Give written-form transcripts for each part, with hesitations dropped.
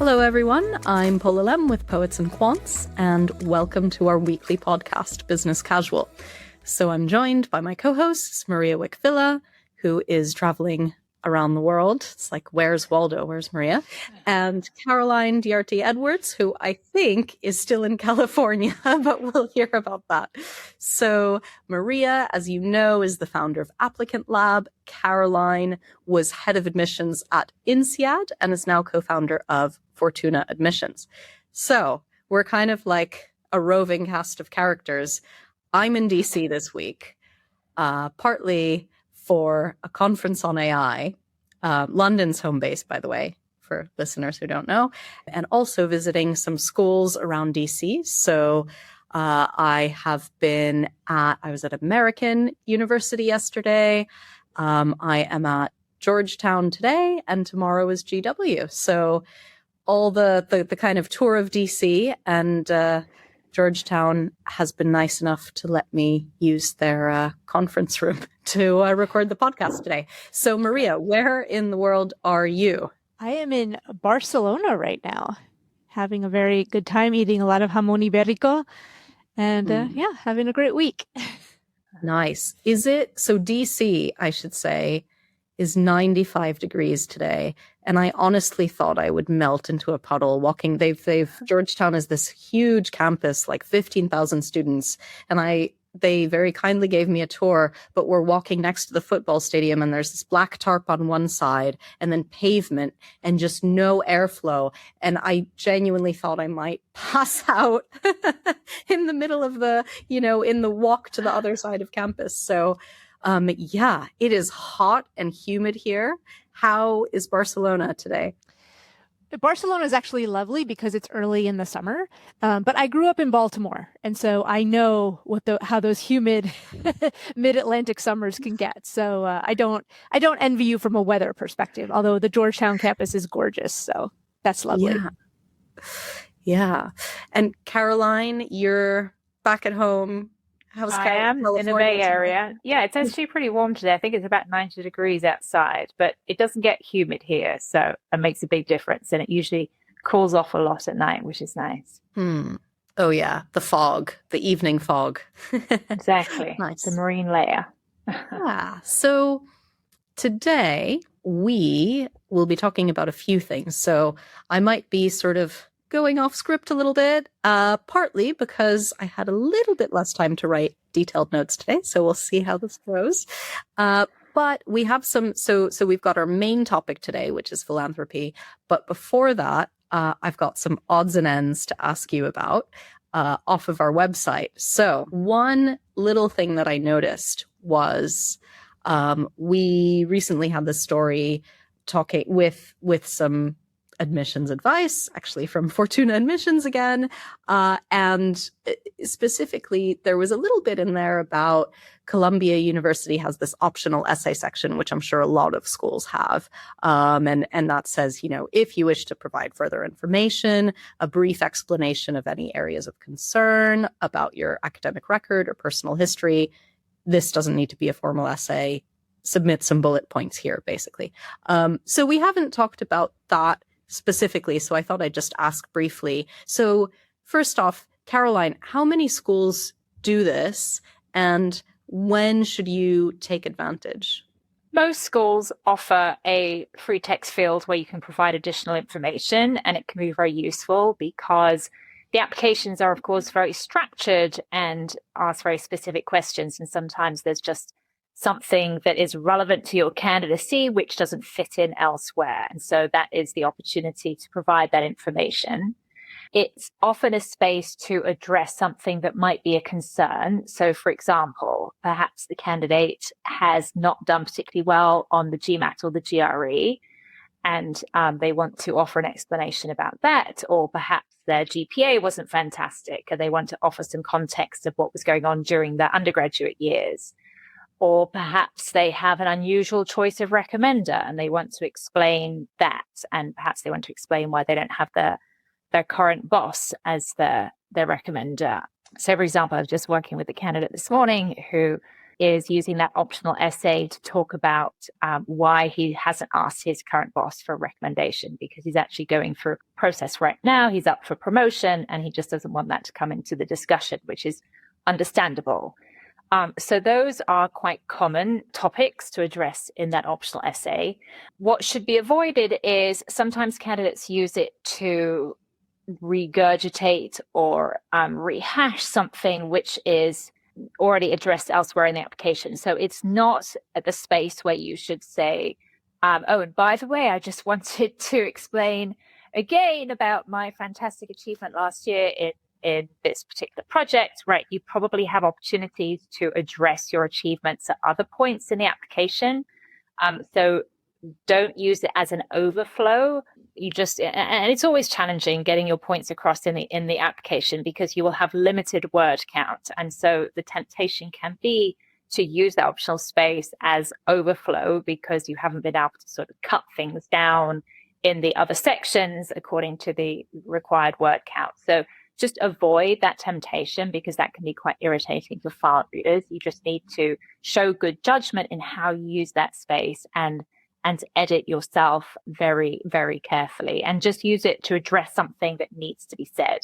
Hello, everyone. I'm Paula Lem with Poets and Quants, and welcome to our weekly podcast, Business Casual. So I'm joined by my co-hosts, Maria Wick-Villa, who is traveling around the world. It's like, where's Waldo? Where's Maria? And Caroline Diarte-Edwards, who I think is still in California, but we'll hear about that. So Maria, as you know, is the founder of Applicant Lab. Caroline was head of admissions at INSEAD and is now co-founder of Fortuna Admissions. So we're kind of like a roving cast of characters. I'm in DC this week, partly for a conference on AI, London's home base, by the way, for listeners who don't know, and also visiting some schools around DC. So I was at American University yesterday. I am at Georgetown today, and tomorrow is GW. So all the kind of tour of DC, and Georgetown has been nice enough to let me use their conference room to record the podcast today. So Maria, where in the world are you? I am in Barcelona right now, having a very good time, eating a lot of jamón ibérico, and having a great week. Nice. So DC, I should say, is 95 degrees today. And I honestly thought I would melt into a puddle walking. Georgetown is this huge campus, like 15,000 students. And they very kindly gave me a tour, but we're walking next to the football stadium and there's this black tarp on one side and then pavement and just no airflow. And I genuinely thought I might pass out in the middle of in the walk to the other side of campus. So it is hot and humid here. How is Barcelona today? Barcelona is actually lovely because it's early in the summer, but I grew up in Baltimore, and so I know how those humid mid-Atlantic summers can get. So I don't envy you from a weather perspective, although the Georgetown campus is gorgeous, so that's lovely. Yeah. And Caroline, you're back at home. I am in the Bay Area. Yeah, it's actually pretty warm today. I think it's about 90 degrees outside, but it doesn't get humid here, so it makes a big difference. And it usually cools off a lot at night, which is nice. Oh, yeah. The fog, the evening fog. Exactly. Nice. The marine layer. So today we will be talking about a few things. So I might be sort of going off script a little bit, partly because I had a little bit less time to write detailed notes today. So we'll see how this goes. But we have so we've got our main topic today, which is philanthropy. But before that, I've got some odds and ends to ask you about off of our website. So one little thing that I noticed was we recently had this story talking with some admissions advice, actually from Fortuna Admissions again. And specifically, there was a little bit in there about Columbia University has this optional essay section, which I'm sure a lot of schools have. And that says, if you wish to provide further information, a brief explanation of any areas of concern about your academic record or personal history, this doesn't need to be a formal essay. Submit some bullet points here, basically. So we haven't talked about that specifically, so I thought I'd just ask briefly. So first off, Caroline, how many schools do this, and when should you take advantage? Most schools offer a free text field where you can provide additional information, and it can be very useful because the applications are, of course, very structured and ask very specific questions, and sometimes there's just something that is relevant to your candidacy, which doesn't fit in elsewhere. And so that is the opportunity to provide that information. It's often a space to address something that might be a concern. So, for example, perhaps the candidate has not done particularly well on the GMAT or the GRE, and they want to offer an explanation about that, or perhaps their GPA wasn't fantastic and they want to offer some context of what was going on during their undergraduate years. Or perhaps they have an unusual choice of recommender and they want to explain that. And perhaps they want to explain why they don't have their current boss as their recommender. So, for example, I was just working with a candidate this morning who is using that optional essay to talk about why he hasn't asked his current boss for a recommendation, because he's actually going through a process right now. He's up for promotion and he just doesn't want that to come into the discussion, which is understandable. So those are quite common topics to address in that optional essay. What should be avoided is sometimes candidates use it to regurgitate or rehash something which is already addressed elsewhere in the application. So it's not at the space where you should say, oh, and by the way, I just wanted to explain again about my fantastic achievement last year in this particular project, right? You probably have opportunities to address your achievements at other points in the application. So don't use it as an overflow. And it's always challenging getting your points across in the application, because you will have limited word count. And so the temptation can be to use that optional space as overflow, because you haven't been able to sort of cut things down in the other sections according to the required word count. So just avoid that temptation, because that can be quite irritating for file readers. You just need to show good judgment in how you use that space and edit yourself very, very carefully, and just use it to address something that needs to be said.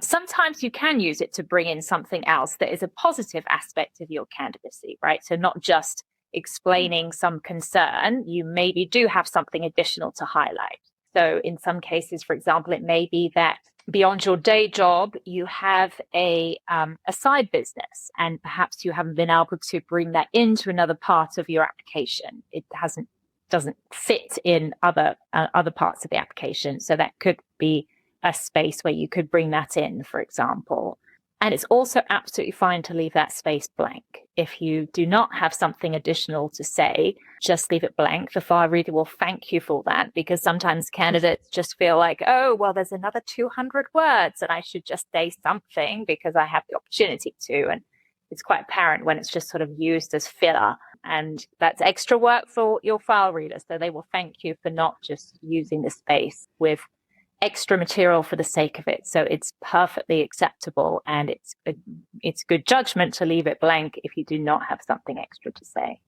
Sometimes you can use it to bring in something else that is a positive aspect of your candidacy, right? So not just explaining some concern, you maybe do have something additional to highlight. So in some cases, for example, it may be that beyond your day job, you have a side business, and perhaps you haven't been able to bring that into another part of your application. It doesn't fit in other parts of the application. So that could be a space where you could bring that in, for example. And it's also absolutely fine to leave that space blank. If you do not have something additional to say, just leave it blank. The file reader will thank you for that, because sometimes candidates just feel like, oh, well, there's another 200 words and I should just say something because I have the opportunity to. And it's quite apparent when it's just sort of used as filler. And that's extra work for your file reader. So they will thank you for not just using the space with extra material for the sake of it. So it's perfectly acceptable, and it's good judgment to leave it blank if you do not have something extra to say.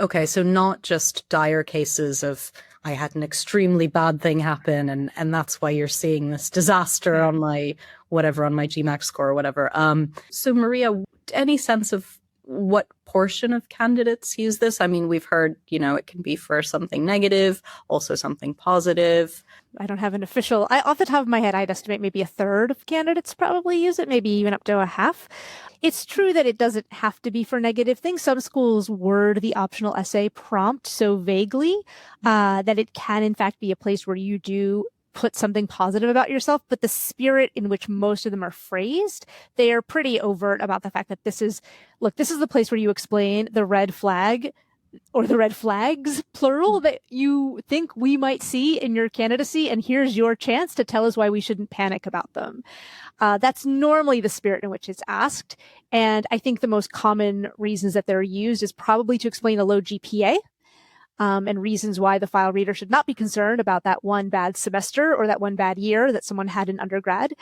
Okay, so not just dire cases of I had an extremely bad thing happen and that's why you're seeing this disaster on my GMAT score or whatever. So Maria, any sense of what portion of candidates use this? I mean, we've heard, it can be for something negative, also something positive. I don't have an official, off the top of my head, I'd estimate maybe a third of candidates probably use it, maybe even up to a half. It's true that it doesn't have to be for negative things. Some schools word the optional essay prompt so vaguely that it can in fact be a place where you do put something positive about yourself, but the spirit in which most of them are phrased, they are pretty overt about the fact that this is the place where you explain the red flag or the red flags, plural, that you think we might see in your candidacy, and here's your chance to tell us why we shouldn't panic about them. That's normally the spirit in which it's asked, and I think the most common reasons that they're used is probably to explain a low GPA, and reasons why the file reader should not be concerned about that one bad semester or that one bad year that someone had in undergrad.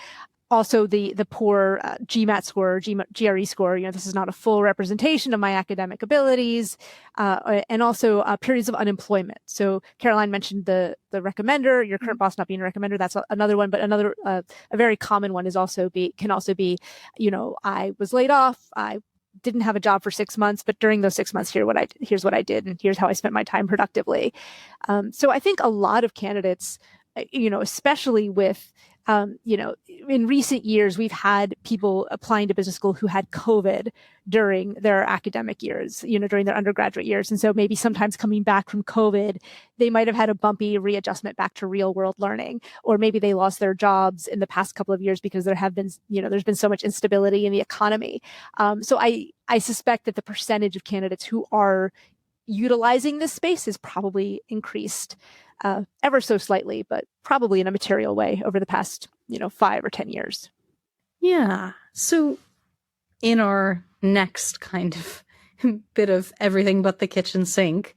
Also, the poor GMAT score, GRE score, this is not a full representation of my academic abilities, and also periods of unemployment. So Caroline mentioned the recommender, your current boss not being a recommender. That's another one, but another a very common one can also be, I was laid off, I didn't have a job for 6 months, but during those 6 months, here's what I did, and here's how I spent my time productively. So I think a lot of candidates, especially with, in recent years, we've had people applying to business school who had COVID during their academic years, during their undergraduate years. And so maybe sometimes coming back from COVID, they might have had a bumpy readjustment back to real world learning, or maybe they lost their jobs in the past couple of years because there have been, there's been so much instability in the economy. So I suspect that the percentage of candidates who are utilizing this space is probably increased ever so slightly, but probably in a material way over the past, 5 or 10 years. Yeah. So in our next kind of bit of everything but the kitchen sink,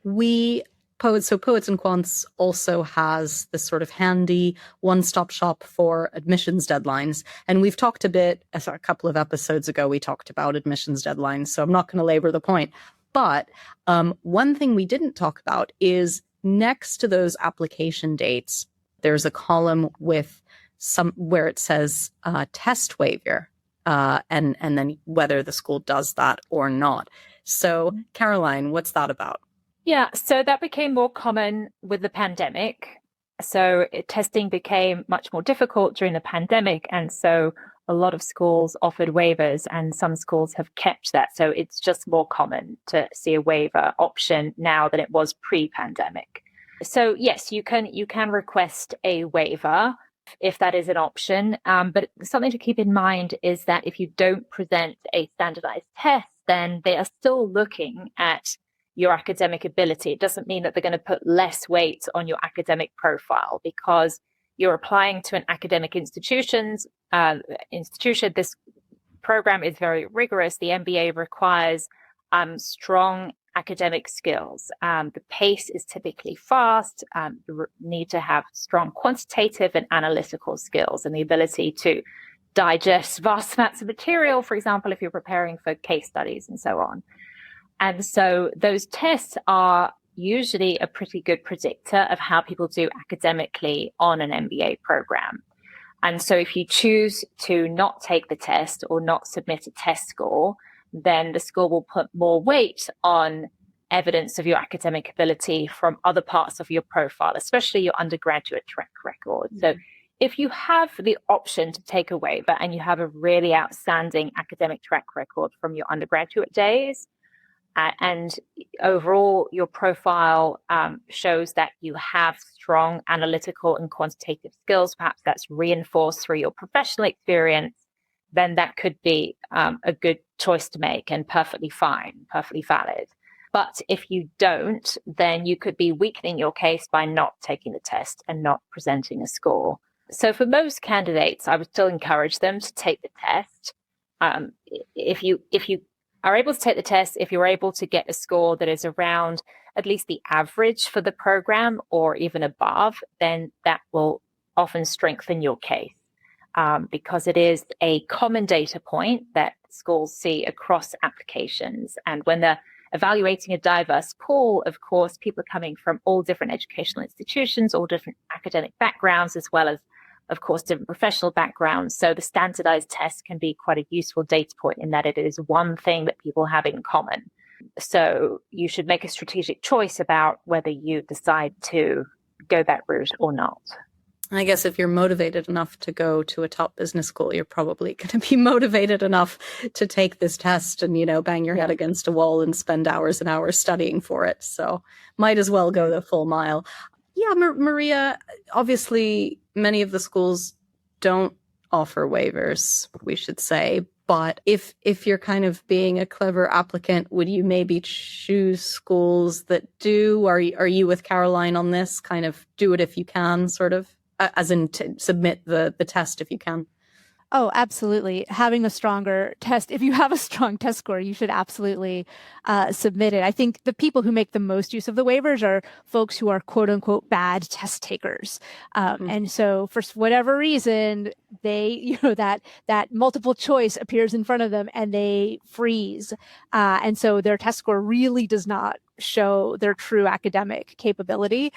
we Poets and Quants also has this sort of handy one-stop shop for admissions deadlines. And we've talked a couple of episodes ago, we talked about admissions deadlines, so I'm not going to labor the point. But one thing we didn't talk about is next to those application dates, there's a column with where it says test waiver, and then whether the school does that or not. So, Caroline, what's that about? Yeah, so that became more common with the pandemic. So testing became much more difficult during the pandemic. And so a lot of schools offered waivers, and some schools have kept that. So it's just more common to see a waiver option now than it was pre-pandemic. So yes, you can request a waiver if that is an option. But something to keep in mind is that if you don't present a standardized test, then they are still looking at your academic ability. It doesn't mean that they're going to put less weight on your academic profile because you're applying to an academic institution. This program is very rigorous. The MBA requires strong academic skills. The pace is typically fast. You need to have strong quantitative and analytical skills and the ability to digest vast amounts of material, for example, if you're preparing for case studies and so on. And so those tests are usually a pretty good predictor of how people do academically on an MBA program. And so if you choose to not take the test or not submit a test score, then the school will put more weight on evidence of your academic ability from other parts of your profile, especially your undergraduate track record. Mm-hmm. So if you have the option to take a waiver and you have a really outstanding academic track record from your undergraduate days, and overall your profile shows that you have strong analytical and quantitative skills, perhaps that's reinforced through your professional experience, then that could be a good choice to make and perfectly fine, perfectly valid. But if you don't, then you could be weakening your case by not taking the test and not presenting a score. So for most candidates, I would still encourage them to take the test. If you are able to take the test, if you're able to get a score that is around at least the average for the program or even above, then that will often strengthen your case because it is a common data point that schools see across applications. And when they're evaluating a diverse pool, of course, people are coming from all different educational institutions, all different academic backgrounds, as well as, of course, different professional backgrounds. So the standardized test can be quite a useful data point in that it is one thing that people have in common. So you should make a strategic choice about whether you decide to go that route or not. I guess if you're motivated enough to go to a top business school, you're probably going to be motivated enough to take this test and, bang your head against a wall and spend hours and hours studying for it. So might as well go the full mile. Yeah, Maria, obviously many of the schools don't offer waivers, we should say. But if you're kind of being a clever applicant, would you maybe choose schools that do? Are you with Caroline on this? Kind of do it if you can, sort of, as in submit the test if you can. Oh, absolutely. Having a stronger test, if you have a strong test score, you should absolutely submit it. I think the people who make the most use of the waivers are folks who are quote unquote bad test takers. And so for whatever reason, they, that multiple choice appears in front of them and they freeze. And so their test score really does not show their true academic capability.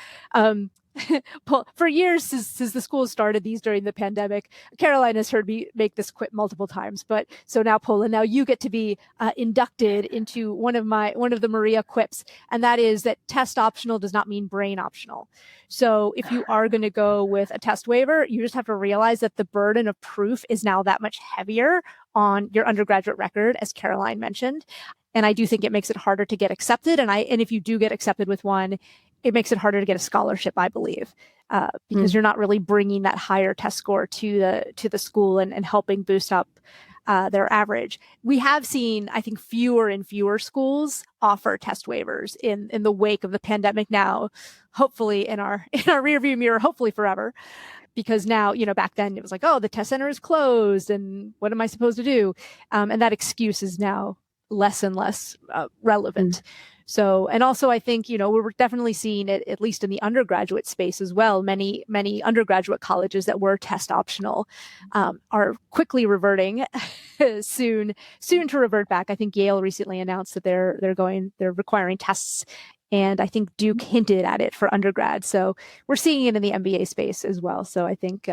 For years since the school started these during the pandemic, Caroline has heard me make this quip multiple times. But so now, Paula, now you get to be inducted into one of the Maria quips, and that is that test optional does not mean brain optional. So if you are going to go with a test waiver, you just have to realize that the burden of proof is now that much heavier on your undergraduate record, as Caroline mentioned. And I do think it makes it harder to get accepted. And if you do get accepted with one, it makes it harder to get a scholarship, I believe, because you're not really bringing that higher test score to the school and helping boost up their average. We have seen, I think, fewer and fewer schools offer test waivers in the wake of the pandemic now, hopefully in our rearview mirror, hopefully forever. Because now, back then it was like, oh, the test center is closed and what am I supposed to do? And that excuse is now less and less relevant. So, and also I think, we're definitely seeing it, at least in the undergraduate space as well. Many undergraduate colleges that were test optional are quickly reverting soon to revert back. I think Yale recently announced that they're requiring tests. And I think Duke hinted at it for undergrad. So we're seeing it in the MBA space as well. So I think,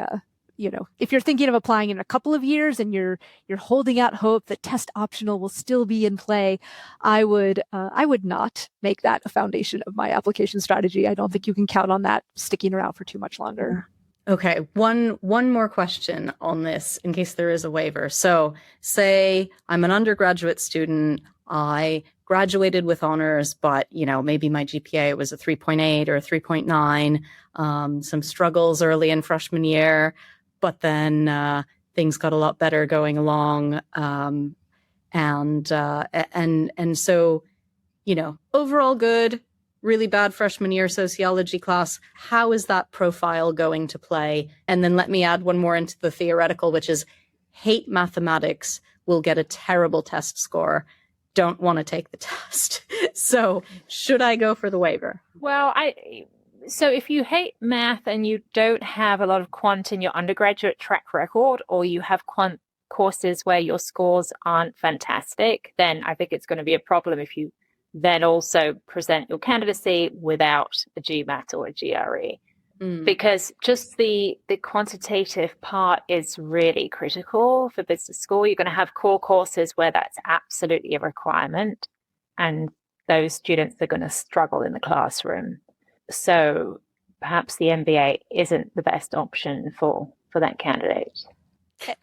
if you're thinking of applying in a couple of years and you're holding out hope that test optional will still be in play, I would not make that a foundation of my application strategy. I don't think you can count on that sticking around for too much longer. Okay, one more question on this in case there is a waiver. So say I'm an undergraduate student, I graduated with honors, but maybe my GPA was a 3.8 or a 3.9, some struggles early in freshman year, but then things got a lot better going along. And so, overall good, really bad freshman year sociology class. How is that profile going to play? And then let me add one more into the theoretical, which is hate mathematics, will get a terrible test score. Don't want to take the test. So should I go for the waiver? Well, so if you hate math and you don't have a lot of quant in your undergraduate track record, or you have quant courses where your scores aren't fantastic, then I think it's going to be a problem if you then also present your candidacy without a GMAT or a GRE. Because just the quantitative part is really critical for business school. You're going to have core courses where that's absolutely a requirement, and those students are going to struggle in the classroom. So perhaps the MBA isn't the best option for that candidate.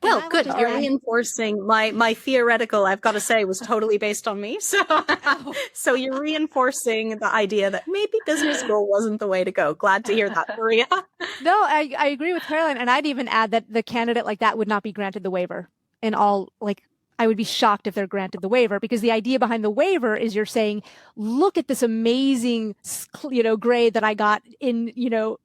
Well, good. You're reinforcing my theoretical, I've got to say, was totally based on me. So you're reinforcing the idea that maybe business school wasn't the way to go. Glad to hear that, Maria. No, I agree with Caroline. And I'd even add that the candidate like that would not be granted the waiver in all, I would be shocked if they're granted the waiver, because the idea behind the waiver is you're saying, look at this amazing, grade that I got in,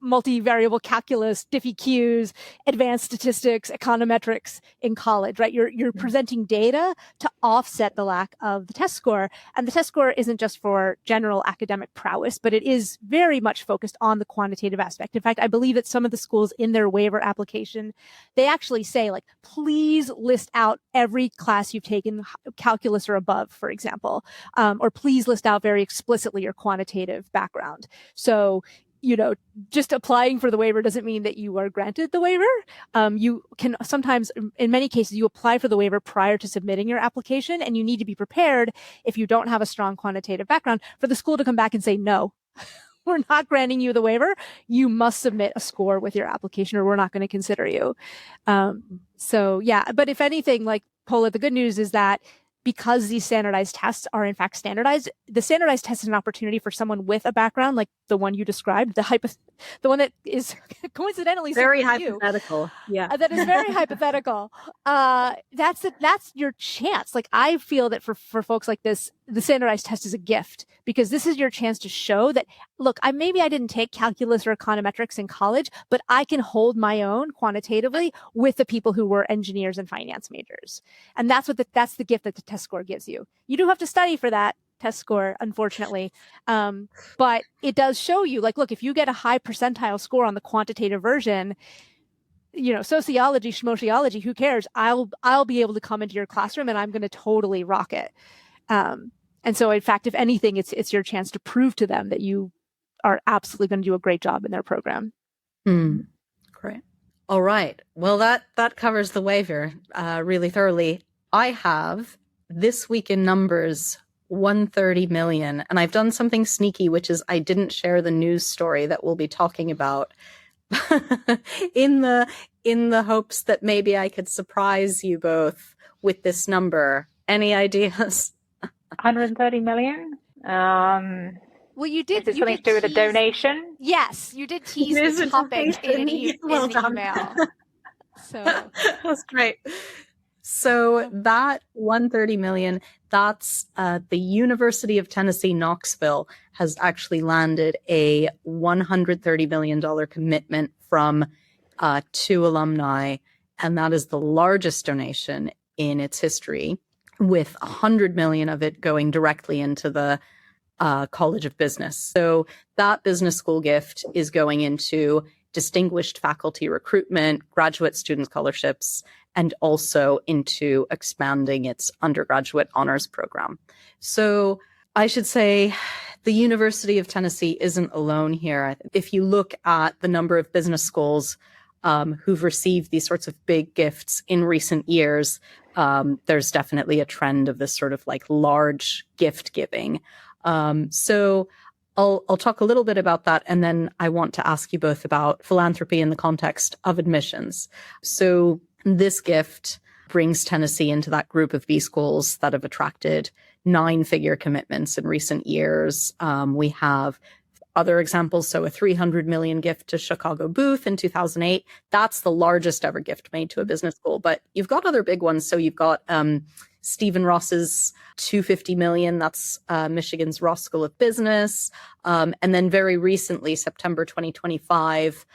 multivariable calculus, diffie-Qs, advanced statistics, econometrics in college, right? You're presenting data to offset the lack of the test score. And the test score isn't just for general academic prowess, but it is very much focused on the quantitative aspect. In fact, I believe that some of the schools in their waiver application, they actually say, please list out every class you've taken, calculus or above, for example, or please list out very explicitly your quantitative background. So, just applying for the waiver doesn't mean that you are granted the waiver. You can sometimes, in many cases, you apply for the waiver prior to submitting your application, and you need to be prepared, if you don't have a strong quantitative background, for the school to come back and say, no, we're not granting you the waiver. You must submit a score with your application, or we're not going to consider you. So yeah, but if anything, Paula, the good news is that because these standardized tests are in fact standardized, the standardized test is an opportunity for someone with a background like the one you described, the one that is coincidentally very hypothetical. Yeah, that is very hypothetical. That's your chance. I feel that for folks like this, the standardized test is a gift, because this is your chance to show that, look, maybe I didn't take calculus or econometrics in college, but I can hold my own quantitatively with the people who were engineers and finance majors. And that's the gift that the test score gives you. You do have to study for that test score, unfortunately. But it does show you, look, if you get a high percentile score on the quantitative version, sociology, schmociology, who cares? I'll be able to come into your classroom and I'm going to totally rock it. And so, in fact, if anything, it's your chance to prove to them that you are absolutely going to do a great job in their program. Great. All right. Well, that covers the waiver really thoroughly. I have this week in numbers 130 million, and I've done something sneaky, which is I didn't share the news story that we'll be talking about in the hopes that maybe I could surprise you both with this number. Any ideas? 130 million? Well, you did. Is it something to do with a donation? Yes, you did tease the topic in an email. So that's great. So that 130 million, that's the University of Tennessee, Knoxville has actually landed a $130 million commitment from two alumni. And that is the largest donation in its history, with 100 million of it going directly into the College of Business. So that business school gift is going into distinguished faculty recruitment, graduate student scholarships, and also into expanding its undergraduate honors program. So I should say the University of Tennessee isn't alone here. If you look at the number of business schools who've received these sorts of big gifts in recent years, there's definitely a trend of this sort of like large gift giving. So I'll talk a little bit about that, and then I want to ask you both about philanthropy in the context of admissions. So this gift brings Tennessee into that group of B schools that have attracted 9-figure commitments in recent years. We have other examples. So a $300 million gift to Chicago Booth in 2008. That's the largest ever gift made to a business school. But you've got other big ones. So you've got Stephen Ross's $250 million. That's Michigan's Ross School of Business. And then very recently, September 2025,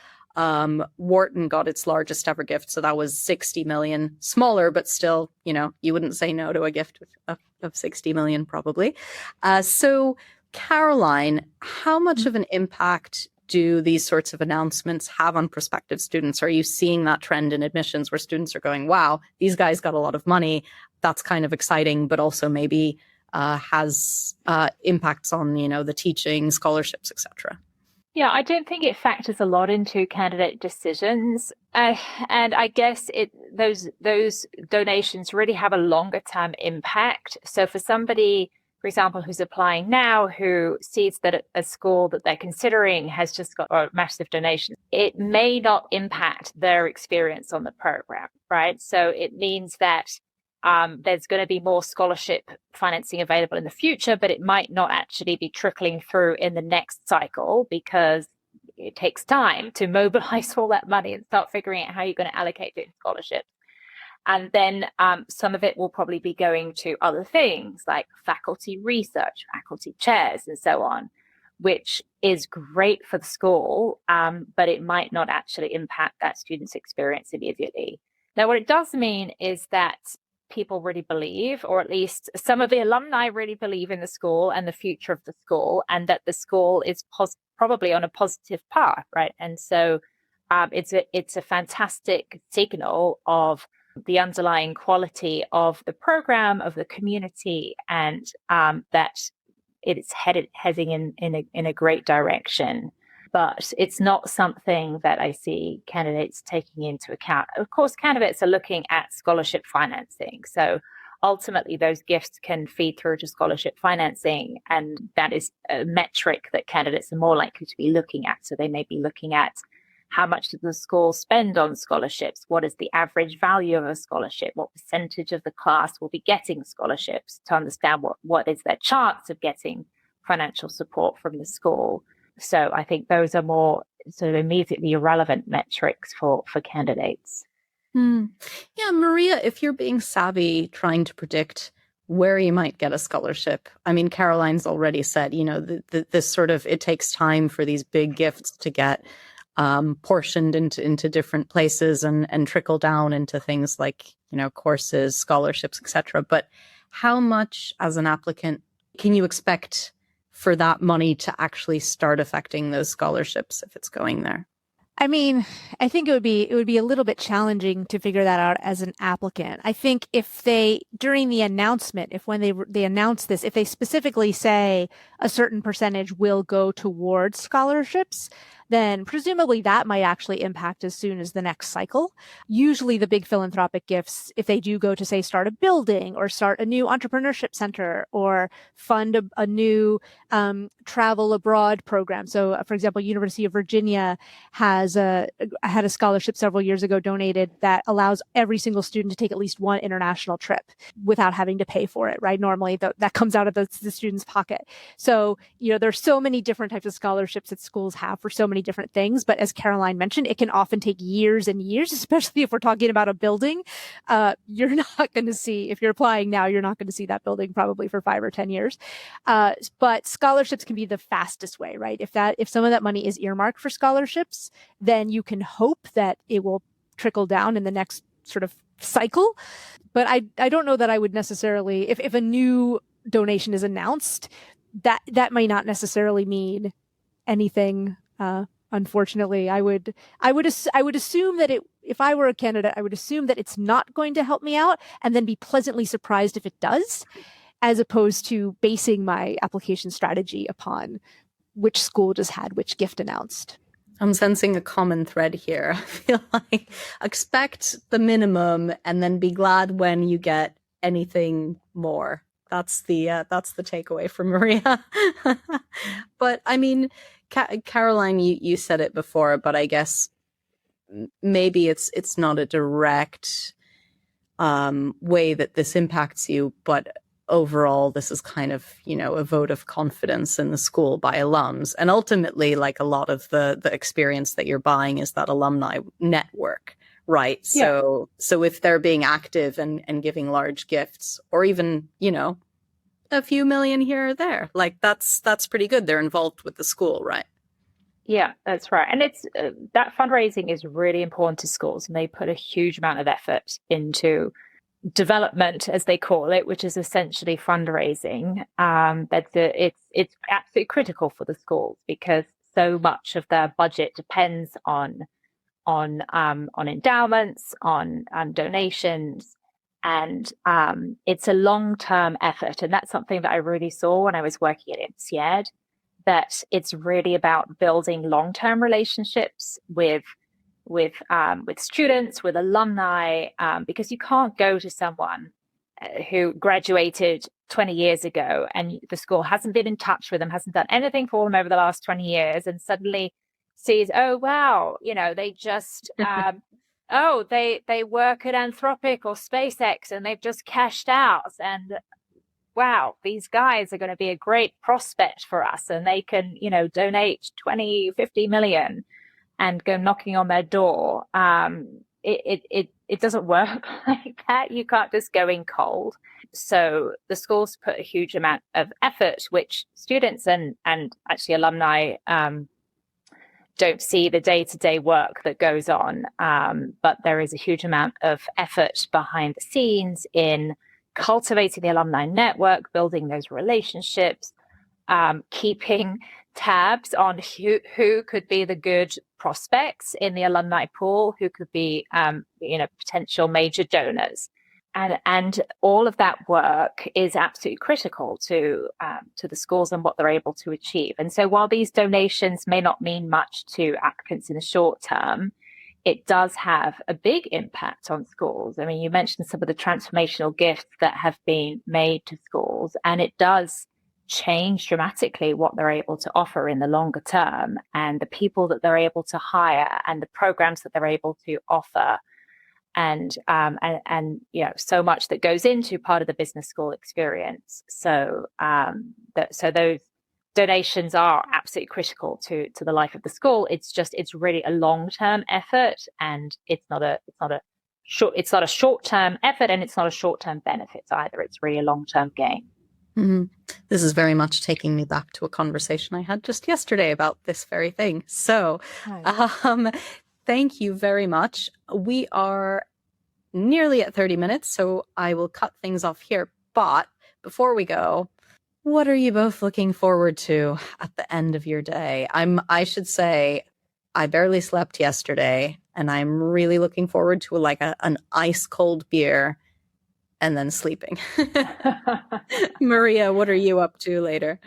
Wharton got its largest ever gift. So that was $60 million. Smaller, but still, you wouldn't say no to a gift of $60 million probably. So Caroline, how much of an impact do these sorts of announcements have on prospective students? Are you seeing that trend in admissions where students are going, wow, these guys got a lot of money. That's kind of exciting, but also maybe has impacts on, the teaching, scholarships, etc. Yeah, I don't think it factors a lot into candidate decisions. And I guess those donations really have a longer term impact. So for somebody, for example, who's applying now, who sees that a school that they're considering has just got a massive donation, it may not impact their experience on the program, right? So it means that there's going to be more scholarship financing available in the future, but it might not actually be trickling through in the next cycle because it takes time to mobilize all that money and start figuring out how you're going to allocate it in scholarships. And then some of it will probably be going to other things like faculty research, faculty chairs, and so on, which is great for the school, but it might not actually impact that student's experience immediately. Now, what it does mean is that people really believe, or at least some of the alumni really believe in the school and the future of the school, and that the school is probably on a positive path, right? And so it's a fantastic signal of the underlying quality of the program, of the community, and that it's heading in a great direction. But it's not something that I see candidates taking into account. Of course, candidates are looking at scholarship financing. So ultimately, those gifts can feed through to scholarship financing. And that is a metric that candidates are more likely to be looking at. So they may be looking at how much does the school spend on scholarships? What is the average value of a scholarship? What percentage of the class will be getting scholarships, to understand what is their chance of getting financial support from the school. So I think those are more sort of immediately irrelevant metrics for candidates. Yeah, Maria, if you're being savvy trying to predict where you might get a scholarship, I mean, Caroline's already said, this sort of, it takes time for these big gifts to get portioned into different places and trickle down into things like, courses, scholarships, etc. But how much as an applicant can you expect for that money to actually start affecting those scholarships if it's going there? I mean, I think it would be a little bit challenging to figure that out as an applicant. I think if they, during the announcement, when they announce this, if they specifically say a certain percentage will go towards scholarships, then presumably that might actually impact as soon as the next cycle. Usually the big philanthropic gifts, if they do go to, say, start a building or start a new entrepreneurship center or fund a new travel abroad program. So, for example, University of Virginia had a scholarship several years ago donated that allows every single student to take at least one international trip without having to pay for it, right? Normally that comes out of the student's pocket. So, there's so many different types of scholarships that schools have for so many different things. But as Caroline mentioned, it can often take years and years, especially if we're talking about a building. You're not going to see, if you're applying now, you're not going to see that building probably for 5 or 10 years. But scholarships can be the fastest way, right? If some of that money is earmarked for scholarships, then you can hope that it will trickle down in the next sort of cycle. But I don't know that I would necessarily, if a new donation is announced, that may not necessarily mean anything. Unfortunately, I would assume that if I were a candidate, I would assume that it's not going to help me out, and then be pleasantly surprised if it does, as opposed to basing my application strategy upon which school just had which gift announced. I'm sensing a common thread here. I feel like expect the minimum and then be glad when you get anything more. That's the takeaway from Maria. But I mean, Caroline, you said it before, but I guess maybe it's not a direct way that this impacts you, but overall, this is kind of, a vote of confidence in the school by alums. And ultimately, like, a lot of the experience that you're buying is that alumni network, right? Yeah. So if they're being active and giving large gifts, or even, a few million here or there, like that's pretty good. They're involved with the school, right? Yeah, that's right. And it's that fundraising is really important to schools, and they put a huge amount of effort into development, as they call it, which is essentially fundraising. It's absolutely critical for the schools, because so much of their budget depends on endowments, on donations, and it's a long-term effort. And that's something that I really saw when I was working at INSEAD, that it's really about building long-term relationships with students, with alumni, because you can't go to someone who graduated 20 years ago and the school hasn't been in touch with them, hasn't done anything for them over the last 20 years, and suddenly sees, oh wow, they just they work at Anthropic or SpaceX and they've just cashed out, and wow, these guys are going to be a great prospect for us, and they can donate 20-50 million and go knocking on their door. It doesn't work like that. You can't just go in cold. So the schools put a huge amount of effort, which students and actually alumni don't see the day-to-day work that goes on. But there is a huge amount of effort behind the scenes in cultivating the alumni network, building those relationships, keeping tabs on who could be the good prospects in the alumni pool, who could be potential major donors, and all of that work is absolutely critical to the schools and what they're able to achieve. And so while these donations may not mean much to applicants in the short term, it does have a big impact on schools. I mean, you mentioned some of the transformational gifts that have been made to schools, and it does change dramatically what they're able to offer in the longer term, and the people that they're able to hire, and the programs that they're able to offer, and so much that goes into part of the business school experience. So those donations are absolutely critical to the life of the school. It's really a long-term effort, and it's not a short-term effort, and it's not a short-term benefit either. It's really a long-term gain. Mm-hmm. This is very much taking me back to a conversation I had just yesterday about this very thing. So, thank you very much. We are nearly at 30 minutes, so I will cut things off here. But before we go, what are you both looking forward to at the end of your day? I should say, I barely slept yesterday, and I'm really looking forward to an ice cold beer and then sleeping. Maria, what are you up to later?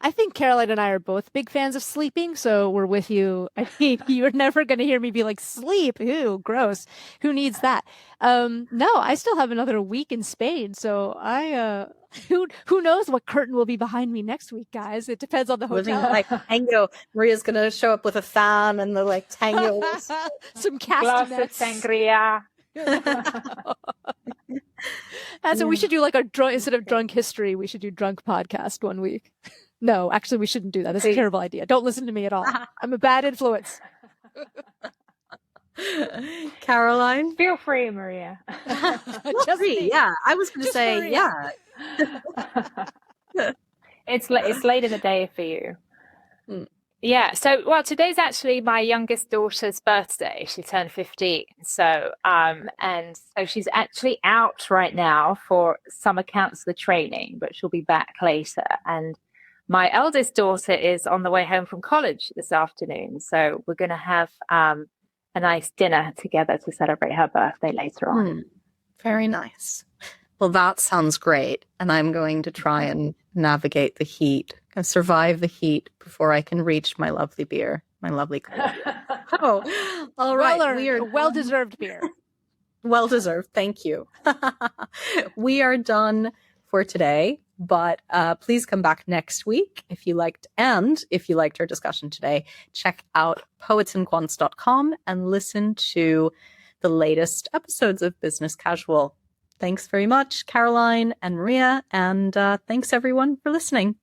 I think Caroline and I are both big fans of sleeping, so we're with you. I mean, you're never going to hear me be like, sleep, ew, gross. Who needs that? No, I still have another week in Spain, so who knows what curtain will be behind me next week, guys? It depends on the hotel. Living tango. Maria's going to show up with a fan and the tangos. Some glass of castanets. sangria. And so we should do instead of drunk history, we should do drunk podcast one week. No, actually, we shouldn't do that. That's a terrible idea. Don't listen to me at all. I'm a bad influence. Caroline? Feel free, Maria. Just free, yeah. I was going to say, Maria. Yeah. It's late in the day for you. Yeah. So, well, today's actually my youngest daughter's birthday. She turned 15. So, and so she's actually out right now for summer counselor training, but she'll be back later. And my eldest daughter is on the way home from college this afternoon. So we're going to have a nice dinner together to celebrate her birthday later on. Very nice. Well, that sounds great. And I'm going to try and navigate the heat and survive the heat before I can reach my lovely beer, my lovely cold beer. Oh, all right. Well-deserved beer. Well-deserved. Thank you. We are done for today, but please come back next week if you liked our discussion today. Check out poetsandquants.com and listen to the latest episodes of Business Casual. Thanks very much, Caroline and Maria, and thanks everyone for listening.